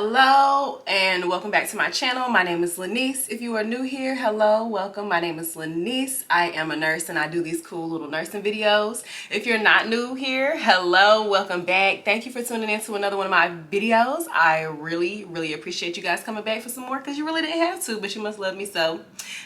Hello and welcome back to my channel. My name is Lanice. If you are new here, hello, welcome. My name is Lanice. I am a nurse and I do these cool little nursing videos. If you're not new here, hello, welcome back. Thank you for tuning in to another one of my videos. I really appreciate you guys coming back for some more because you really didn't have to, but you must love me, so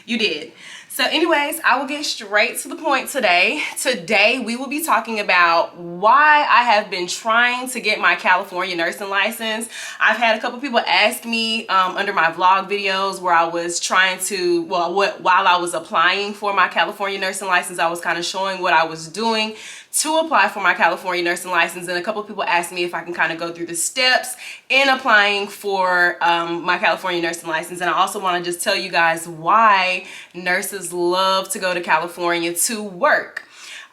you did. So anyways, I will get straight to the point today. Today we will be talking about why I have been trying to get my California nursing license. I've had a couple people ask me under my vlog videos where I was trying to, while I was applying for my California nursing license, I was kind of showing what I was doing to apply for my California nursing license, and a couple of people asked me if I can kind of go through the steps in applying for my California nursing license. And I also want to just tell you guys why nurses love to go to California to work.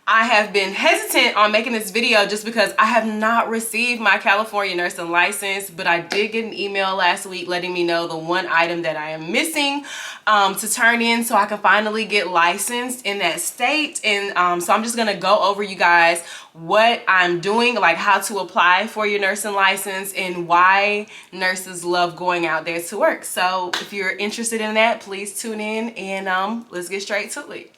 I have been hesitant on making this video just because I have not received my California nursing license, but I did get an email last week letting me know the one item that I am missing to turn in so I can finally get licensed in that state. And so I'm just gonna go over you guys what I'm doing, like how to apply for your nursing license and why nurses love going out there to work. So if you're interested in that, please tune in and let's get straight to it.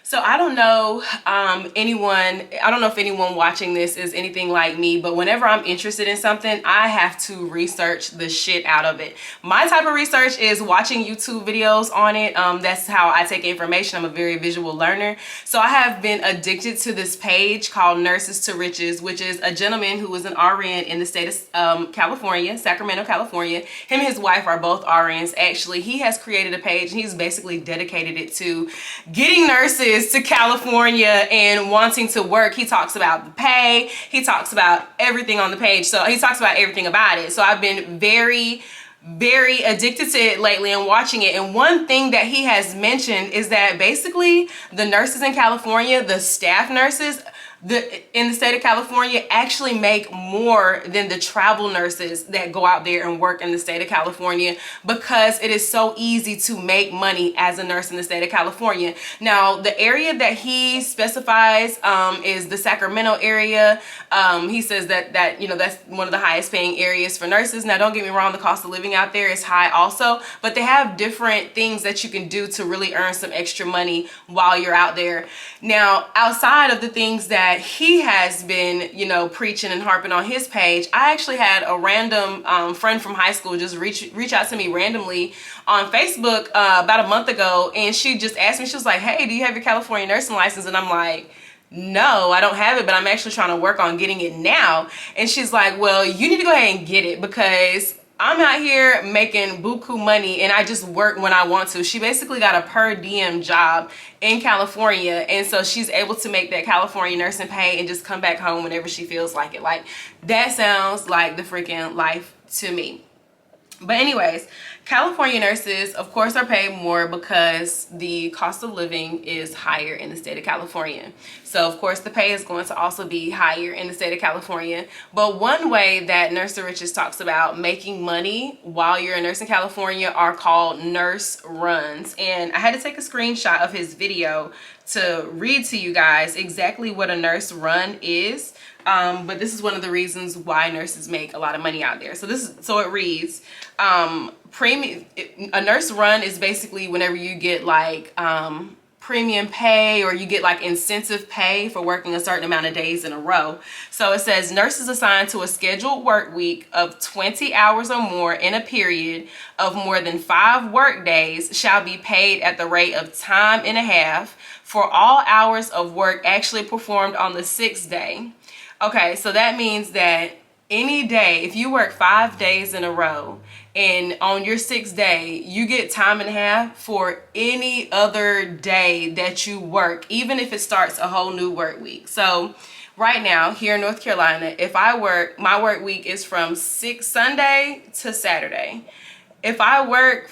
So I don't know I don't know if anyone watching this is anything like me, but whenever I'm interested in something, I have to research the shit out of it. My type of research is watching YouTube videos on it. That's how I take information. I'm a very visual learner. So I have been addicted to this page called Nurses to Riches, which is a gentleman who is an RN in the state of California, Sacramento, California. Him and his wife are both RNs. Actually, he has created a page and he's basically dedicated it to getting nurses to California and wanting to work. He talks about the pay. He talks about everything on the page. So he talks about everything about it. So I've been very addicted to it lately and watching it. And one thing that he has mentioned is that basically the nurses in California, the staff nurses in the state of California, actually make more than the travel nurses that go out there and work in the state of California, because it is so easy to make money as a nurse in the state of California. Now, the area that he specifies is the Sacramento area. He says that that's one of the highest paying areas for nurses. Now, don't get me wrong, the cost of living out there is high also, but they have different things that you can do to really earn some extra money while you're out there. Now, outside of the things that he has been, preaching and harping on his page, I actually had a random friend from high school just reach out to me randomly on Facebook about a month ago, and she just asked me, she was like, "Hey, do you have your California nursing license?" And I'm like, "No, I don't have it, but I'm actually trying to work on getting it now." And she's like, "Well, you need to go ahead and get it because I'm out here making buku money and I just work when I want to." She basically got a per diem job in California, and so she's able to make that California nursing pay and just come back home whenever she feels like it. Like, that sounds like the freaking life to me. But anyways, California nurses, of course, are paid more because the cost of living is higher in the state of California. So, of course, the pay is going to also be higher in the state of California. But one way that Nurse to Riches talks about making money while you're a nurse in California are called nurse runs. And I had to take a screenshot of his video to read to you guys exactly what a nurse run is. But this is one of the reasons why nurses make a lot of money out there. So it reads, a nurse run is basically whenever you get like premium pay, or you get like incentive pay for working a certain amount of days in a row. So it says nurses assigned to a scheduled work week of 20 hours or more in a period of more than 5 work days shall be paid at the rate of time and a half for all hours of work actually performed on the 6th day. Okay, so that means that any day, if you work 5 days in a row and on your 6th day, you get time and a half for any other day that you work, even if it starts a whole new work week. So right now here in North Carolina, if I work, my work week is from Sunday to Saturday. If I work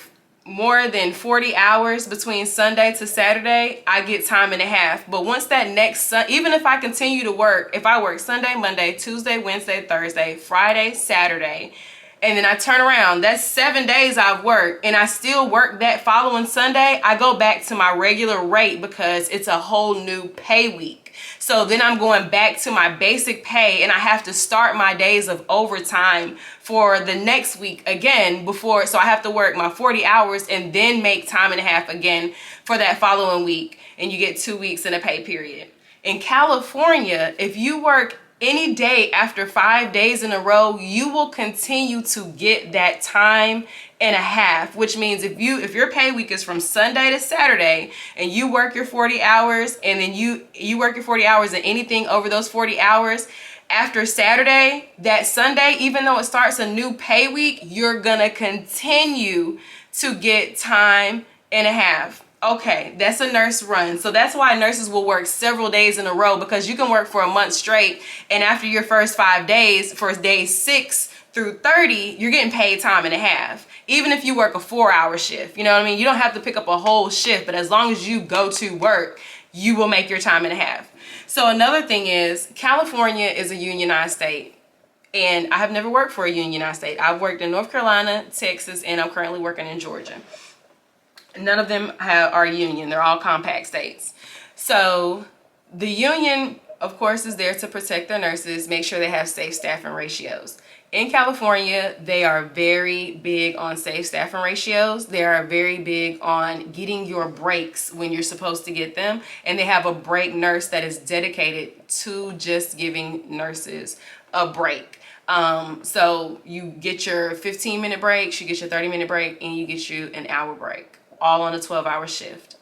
more than 40 hours between Sunday to Saturday, I get time and a half. But once that next even if I continue to work, if I work Sunday, Monday, Tuesday, Wednesday, Thursday, Friday, Saturday, and then I turn around, that's 7 days I've worked, and I still work that following Sunday, I go back to my regular rate because it's a whole new pay week. So then I'm going back to my basic pay, and I have to start my days of overtime for the next week again before, so I have to work my 40 hours and then make time and a half again for that following week, and you get 2 weeks in a pay period. In California, if you work any day after 5 days in a row, you will continue to get that time and a half, which means if your pay week is from Sunday to Saturday and you work your 40 hours and then you work your 40 hours and anything over those 40 hours after Saturday, that Sunday, even though it starts a new pay week, you're gonna continue to get time and a half. Okay, that's a nurse run. So that's why nurses will work several days in a row, because you can work for a month straight, and after your first 5 days, for days 6 through 30, you're getting paid time and a half. Even if you work a 4-hour shift, you know what I mean? You don't have to pick up a whole shift, but as long as you go to work, you will make your time and a half. So another thing is, California is a unionized state. And I have never worked for a unionized state. I've worked in North Carolina, Texas, and I'm currently working in Georgia. None of them are union. They're all compact states. So the union, of course, is there to protect their nurses, make sure they have safe staffing ratios. In California, they are very big on safe staffing ratios. They are very big on getting your breaks when you're supposed to get them. And they have a break nurse that is dedicated to just giving nurses a break. So you get your 15-minute breaks, you get your 30-minute break, and you get you an hour break, all on a 12-hour shift.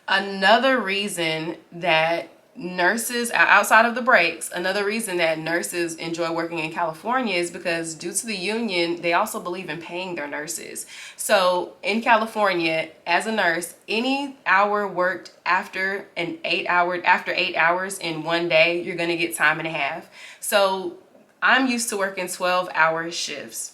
Another reason that nurses, outside of the breaks, another reason that nurses enjoy working in California is because due to the union, they also believe in paying their nurses. So in California, as a nurse, any hour worked after 8 hours in one day, you're gonna get time and a half. So I'm used to working 12-hour shifts.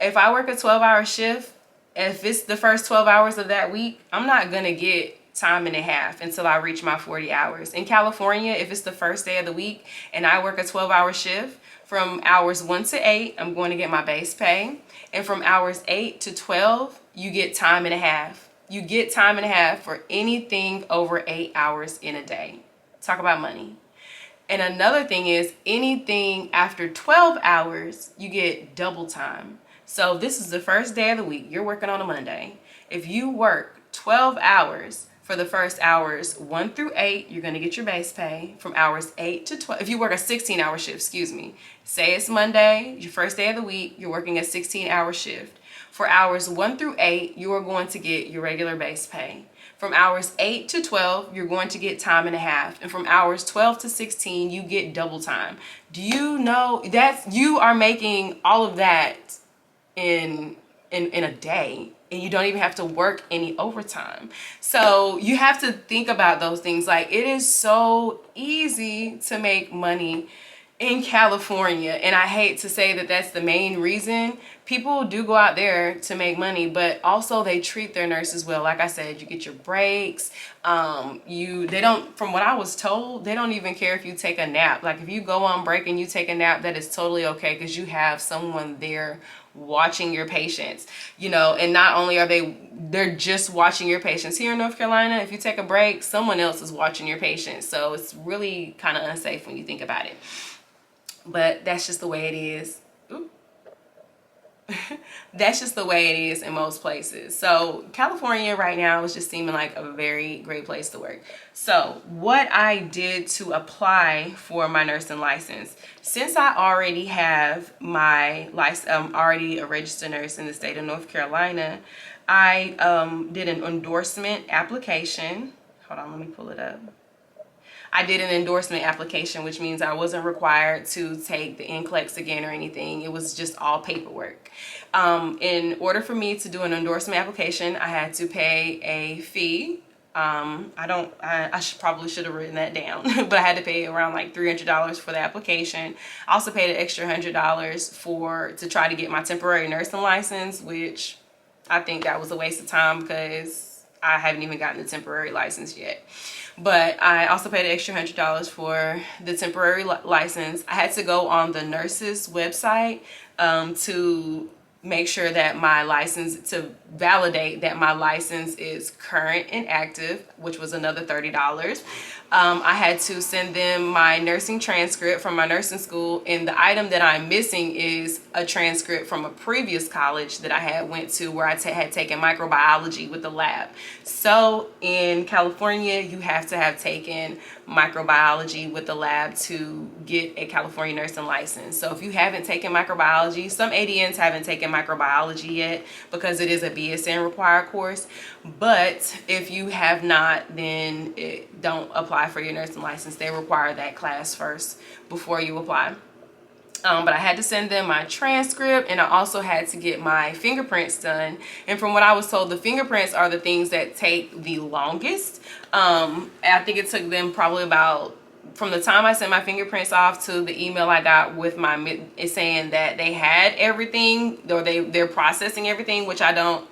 If I work a 12-hour shift, if it's the first 12 hours of that week, I'm not gonna get time and a half until I reach my 40 hours. In California, if it's the first day of the week and I work a 12-hour shift, from hours 1 to 8, I'm going to get my base pay. And from hours 8 to 12, you get time and a half. You get time and a half for anything over 8 hours in a day. Talk about money. And another thing is, anything after 12 hours, you get double time. So this is the first day of the week. You're working on a Monday. If you work 12 hours for the first hours 1 through 8, you're going to get your base pay. From hours 8 to 12, if you work a 16-hour shift, say it's Monday, your first day of the week, you're working a 16-hour shift. For hours 1 through 8, you are going to get your regular base pay. From hours 8 to 12, you're going to get time and a half. And from hours 12 to 16, you get double time. Do you know that you are making all of that in a day, and you don't even have to work any overtime? So you have to think about those things. Like, it is so easy to make money in California, and I hate to say that that's the main reason. People do go out there to make money, but also they treat their nurses well. Like I said, you get your breaks. They don't, from what I was told, they don't even care if you take a nap. Like, if you go on break and you take a nap, that is totally okay, because you have someone there watching your patients, you know. And not only are they're just watching your patients. Here in North Carolina, if you take a break, someone else is watching your patients. So it's really kind of unsafe when you think about it. But that's just the way it is. That's just the way it is in most places. So California right now is just seeming like a very great place to work. So what I did to apply for my nursing license, since I already have my license, I'm already a registered nurse in the state of North Carolina, I did an endorsement application. Hold on, let me pull it up. I did an endorsement application, which means I wasn't required to take the NCLEX again or anything. It was just all paperwork. In order for me to do an endorsement application, I had to pay a fee. Probably should have written that down, but I had to pay around like $300 for the application. I also paid an extra $100 to try to get my temporary nursing license, which I think that was a waste of time because I haven't even gotten the temporary license yet. But I also paid an extra $100 for the temporary license. I had to go on the nurse's website to make sure that my license, to validate that my license is current and active, which was another $30. I had to send them my nursing transcript from my nursing school, and the item that I'm missing is a transcript from a previous college that I had went to where I had taken microbiology with the lab. So in California, you have to have taken microbiology with the lab to get a California nursing license. So if you haven't taken microbiology, some ADNs haven't taken microbiology yet because it is a BSN required course. But if you have not, then don't apply for your nursing license. They require that class first before you apply. But I had to send them my transcript, and I also had to get my fingerprints done. And from what I was told, the fingerprints are the things that take the longest. I think it took them probably about, from the time I sent my fingerprints off to the email I got with my saying that they had everything, or they're processing everything, which I don't.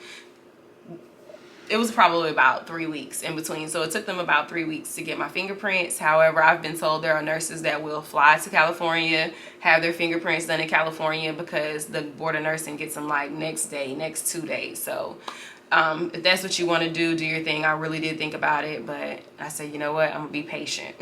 It was probably about 3 weeks in between. So it took them about 3 weeks to get my fingerprints. However, I've been told there are nurses that will fly to California, have their fingerprints done in California, because the board of nursing gets them like next day, next 2 days. So if that's what you want to do your thing. I really did think about it, but I said, you know what, I'm gonna be patient.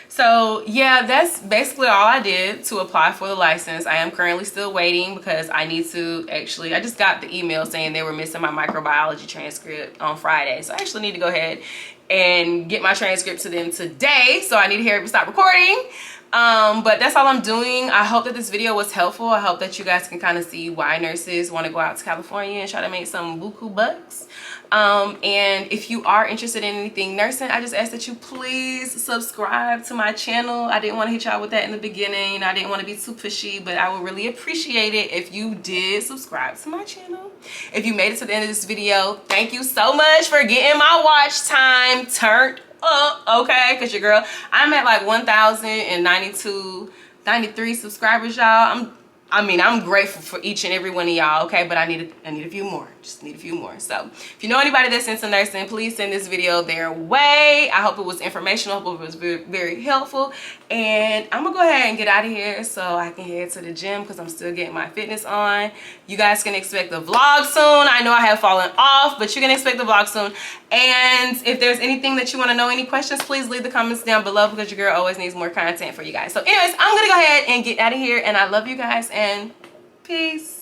So yeah, that's basically all I did to apply for the license. I am currently still waiting because I need to actually, I just got the email saying they were missing my microbiology transcript on Friday. So I actually need to go ahead and get my transcript to them today. So I need to hurry up and stop recording. But that's all I'm doing. I hope that this video was helpful. I hope that you guys can kind of see why nurses want to go out to California and try to make some buku bucks. And if you are interested in anything nursing, I just ask that you please subscribe to my channel. I didn't want to hit y'all with that in the beginning. I didn't want to be too pushy, but I would really appreciate it if you did subscribe to my channel. If you made it to the end of this video, thank you so much for getting my watch time turned up, okay? Because your girl, I'm at like 1,092, 93 subscribers, y'all. I'm grateful for each and every one of y'all, okay? But I need a few more. Just need a few more. So if you know anybody that's into nursing, please send this video their way. I hope it was informational. I hope it was very, very helpful. And I'm gonna go ahead and get out of here so I can head to the gym because I'm still getting my fitness on. You guys can expect the vlog soon. I know I have fallen off, but you can expect the vlog soon. And if there's anything that you want to know, any questions, please leave the comments down below because your girl always needs more content for you guys. So anyways, I'm gonna go ahead and get out of here, and I love you guys, and peace.